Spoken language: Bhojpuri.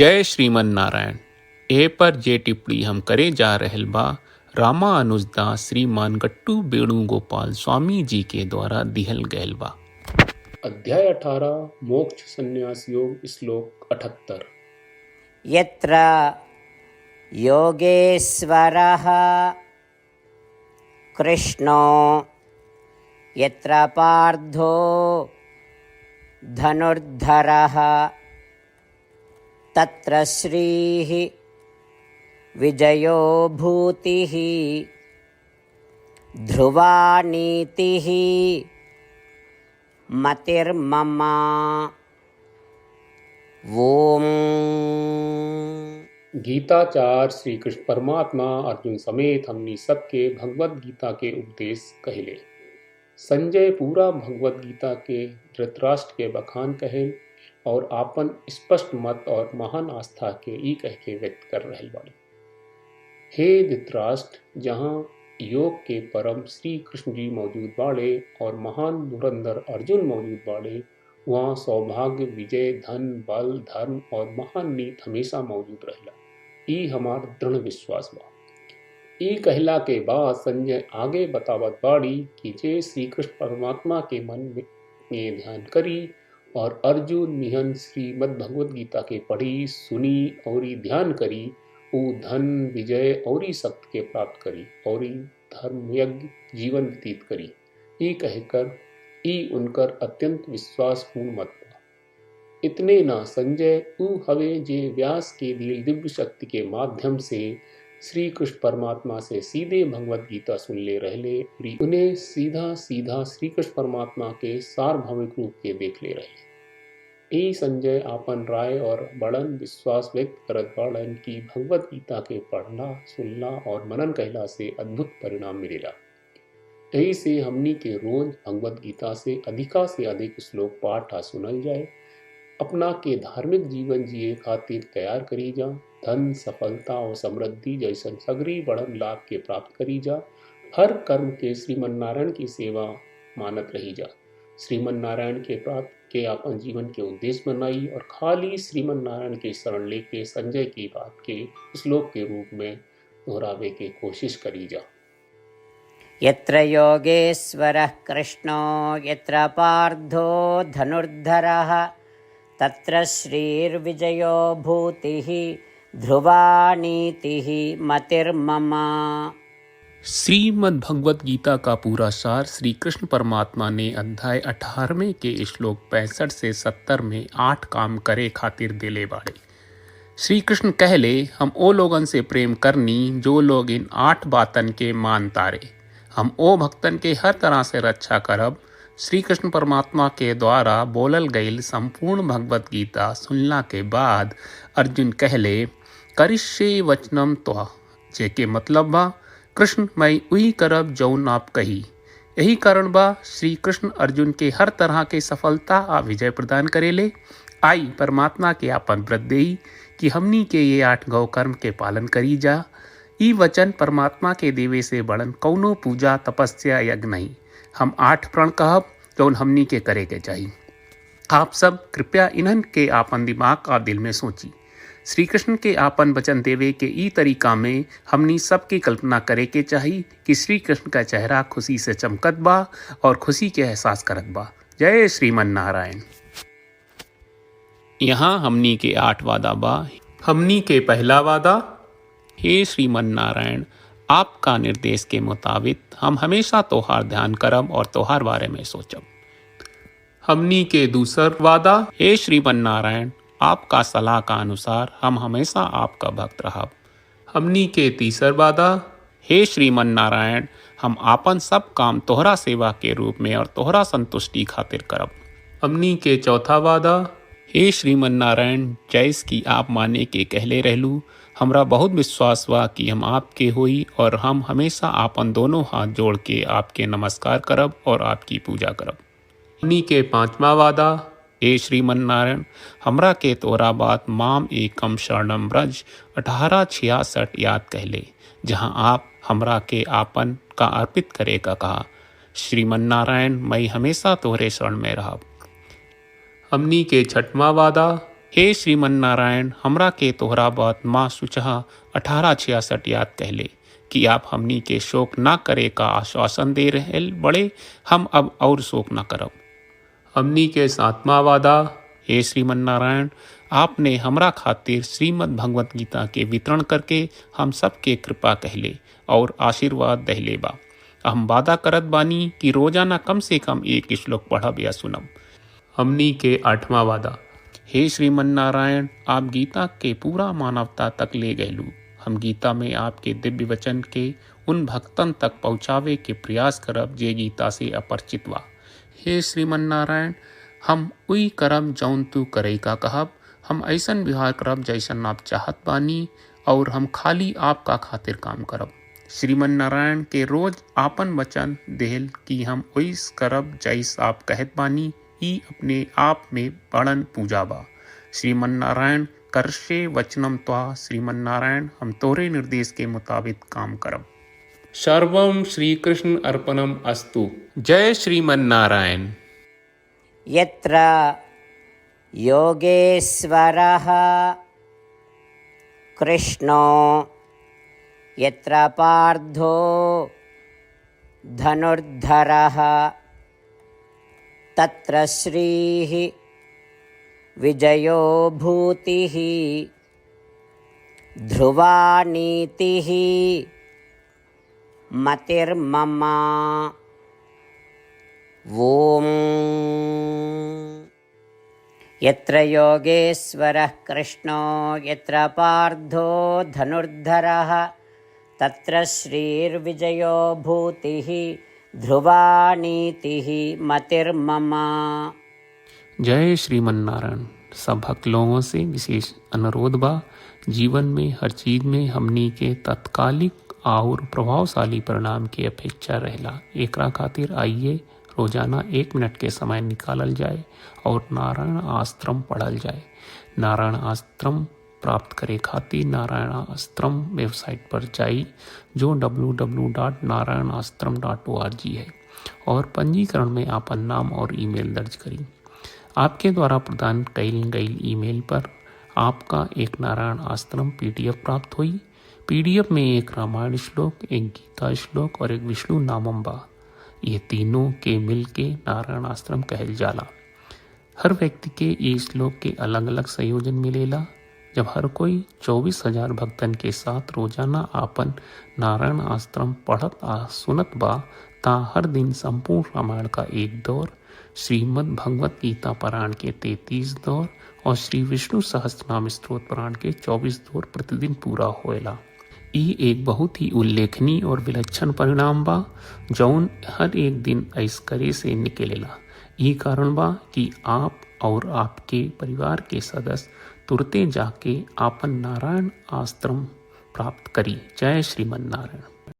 जय श्रीमन नारायण। ए पर जे टिप्पणी हम करे जा रहल बा रामानुजदास श्रीमान गट्टू वेणुगोपाल स्वामी जी के द्वारा दिहल गयल बा। अध्याय 18 मोक्ष संन्यास योग श्लोक 78। यत्र योगेश्वरः कृष्णो यत्र पार्थो धनुर्धरः तत्र श्रीः विजयो भूतिः ध्रुवा नीतिः मतिर्मम। ओम। गीताचार्य श्री कृष्ण परमात्मा अर्जुन समेत हमनी सबके भगवत गीता के उपदेश कहले। संजय पूरा भगवत गीता के धृतराष्ट्र के बखान कहेल और आपन स्पष्ट मत और महान आस्था के ई कह के व्यक्त कर रहल बाड़ी। हे धृतराष्ट्र, जहाँ योग के परम श्री कृष्ण जी मौजूद बाड़े और महान धुरंधर अर्जुन मौजूद बाड़े, वहाँ सौभाग्य, विजय, धन, बल, धर्म और महान नीत हमेशा मौजूद रहेला। ई हमार दृढ़ विश्वास बा। ई कहला के बाद संजय आगे बतावत बाड़ी कि जे श्री कृष्ण परमात्मा के मन में ध्यान करी और अर्जुन निहन श्रीमद् भगवत गीता के पढ़ी, सुनी और ध्यान करी, ऊ धन, विजय और शक्ति के प्राप्त करी और धर्म यज्ञ जीवन व्यतीत करी। ई कहकर ई उनकर अत्यंत विश्वासपूर्ण मत बा। इतने ना, संजय ऊ हवे जे व्यास के दिल दिव्य शक्ति के माध्यम से श्री कृष्ण परमात्मा से सीधे भगवत गीता सुन ले रहले, उन्हें सीधा सीधा श्री कृष्ण परमात्मा के सार्वभौमिक रूप के देख ले रहे। ई संजय आपन राय और बड़न विश्वास व्यक्त करत बाड़न की भगवत गीता के पढ़ना, सुनना और मनन कहला से अद्भुत परिणाम मिलेला। यही से हमनी के रोज भगवत गीता से अधिक श्लोक पाठ आ सुनल जाए। अपना के धार्मिक जीवन जिए खातिर तैयार करी जा। धन, सफलता और समृद्धि जैसन सगरी बड़न लाभ के प्राप्त करी जा। हर कर्म के श्रीमन नारायण की सेवा मानत रही जा। श्रीमन नारायण के प्राप्त के अपन जीवन के उद्देश्य बनाई और खाली श्रीमन नारायण के शरण लेके संजय की बात के श्लोक के रूप में दोहरावे के कोशिश करी जा। यत्र योगेश्वरः कृष्णो यत्र पार्थो धनुर्धरः तत्र श्रीर्विजयो भूतिः ध्रुवा नीतिः मतिर्मम। श्रीमद् भगवत गीता का पूरा सार श्री कृष्ण परमात्मा ने अध्याय 18 के श्लोक 65 से 70 में 8 काम करे खातिर देले बाड़े। श्री कृष्ण कहले, हम ओ लोगन से प्रेम करनी जो लोग इन 8 बातन के मान तारे। हम ओ भक्तन के हर तरह से रक्षा करब। श्री कृष्ण परमात्मा के द्वारा बोलल गईल संपूर्ण भगवत गीता सुनला के बाद अर्जुन कहले, करिष्ये वचनम त्वा, जेके मतलब बा, कृष्ण मैं वही करब जौन आप कही। यही कारण बा श्री कृष्ण अर्जुन के हर तरह के सफलता आ विजय प्रदान करेले। आई परमात्मा के आपन व्रत देई कि हमनी के ये 8 गौ कर्म के पालन करी जा। ई वचन परमात्मा के देवे से बड़न कौनो पूजा, तपस्या, यज्ञ नहीं। हम 8 प्रण कहब जौन हमनी के करे के चाहिए। आप सब कृपया इन्हन के आपन दिमाग और दिल में सोची। श्री कृष्ण के आपन वचन देवे के ई तरीका में हमनी सबकी कल्पना करे के चाहिए कि श्री कृष्ण का चेहरा खुशी से चमकत बा और खुशी के एहसास करत बा। जय श्रीमन नारायण। यहाँ हमनी के 8 वादा बा। हमनी के पहला वादा, हे श्रीमन नारायण, आपका निर्देश के मुताबिक हम हमेशा तोहार ध्यान करब और तोहार बारे में सोचब। हमनी के दूसरा वादा, हे श्रीमन नारायण, आपका सलाह का अनुसार हम हमेशा आपका भक्त रहब। हमनी के तीसरा वादा, हे श्रीमन नारायण, हम आपन सब काम तोहरा सेवा के रूप में और तोहरा संतुष्टि खातिर करब। हमनी के चौथा वादा, हे श्रीमन नारायण, जैस की आप माने के कहले रहलू, हमरा बहुत विश्वास बा कि हम आपके होई और हम हमेशा आपन दोनों हाथ जोड़ के आपके नमस्कार करब और आपकी पूजा करब। हमनी के पांचवा वादा, हे श्रीमन नारायण, हमरा के तोरा बात माम एकम शरणम ब्रज 1866 याद कहले, जहाँ आप हमरा के आपन का अर्पित करे का कहा। श्रीमन नारायण, मैं हमेशा तोहरे शरण में रहब। हमनी के छठवां वादा, हे श्रीमन नारायण, हमरा के तोहरा बात माँ सुचहा 1866 याद कहले कि आप हमनी के शोक ना करे का आश्वासन दे रहे बड़े, हम अब और शोक ना करब। हमनी के सातवां वादा, हे श्रीमन नारायण, आपने हमरा खातिर श्रीमद् भगवत गीता के वितरण करके हम सबके कृपा कहले और आशीर्वाद दहले बा। हम वादा करत बानी कि रोजाना कम से कम एक श्लोक पढ़ब या सुनब। हमनी के 8वां वादा, हे श्रीमन नारायण, आप गीता के पूरा मानवता तक ले गयलू। हम गीता में आपके दिव्य वचन के उन भक्तन तक पहुँचावे के प्रयास करब जे गीता से अपरिचित बा। हे श्रीमन नारायण, हम उई करम जौन तू करे का कहब। हम ऐसन व्यवहार करब जैसन आप चाहत बानी और हम खाली आपका खातिर काम करब। श्रीमन नारायण के रोज आपन वचन देहल कि हम ओइस करब जैस आप कहत बानी, ई अपने आप में बड़न पूजा बा। श्रीमन नारायण, करशे वचनम त्वा। श्रीमन नारायण, हम तोरे निर्देश के मुताबिक काम करब। सर्वम श्री कृष्ण अर्पणम अस्तु। जय श्रीमन नारायण। यत्र योगेश्वरः कृष्णो यत्र पार्थो धनुर्धरः तत्र श्रीः विजयो भूतिः ध्रुवा नीतिः मतिर्मम। ॐ यत्र योगेश्वरः कृष्णो यत्र पार्थो धनुर्धरः तत्र श्रीर्विजयो भूतिः ध्रुवा नीतिः मतिर्मम। जय श्रीमन नारायण। सब भक्त लोगों से विशेष अनुरोध बा, जीवन में हर चीज में हमनी के तत्कालिक और प्रभावशाली परिणाम की अपेक्षा रहेला। एकरा खातिर आइए रोजाना 1 मिनट के समय निकालल जाए और नारायण आश्रम पढ़ल जाए। नारायण आश्रम प्राप्त करे खातिर नारायण आश्रम वेबसाइट पर जाई जो www.narayanashram.org है और पंजीकरण में आपन नाम और ईमेल दर्ज करी। आपके द्वारा प्रदान कईल गई ईमेल पर आपका एक नारायण आश्रम PDF प्राप्त हुई। PDF में एक रामायण श्लोक, एक गीता श्लोक और एक विष्णु नामम बा। ये तीनों के मिल के नारायण आश्रम कहल जाला। हर व्यक्ति के ये श्लोक के अलग अलग संयोजन मिलेला। जब हर कोई 24,000 भक्तन के साथ रोजाना आपन नारायण आश्रम पढ़त आ सुनत बा ता हर दिन संपूर्ण रामायण का 1 दौर, श्रीमद् भगवत गीता पारायण के 33 दौर और श्री विष्णु सहस्त्रनाम स्तोत्र पारायण के 24 दौर प्रतिदिन पूरा होएला। ई एक बहुत ही उल्लेखनीय और विलक्षण परिणाम बा जौन हर एक दिन ऐसकरे से निकलेला। ई कारण बा कि आप और आपके परिवार के सदस्य तुरते जाके आपन नारायण आश्रम प्राप्त करी। जय श्रीमन नारायण।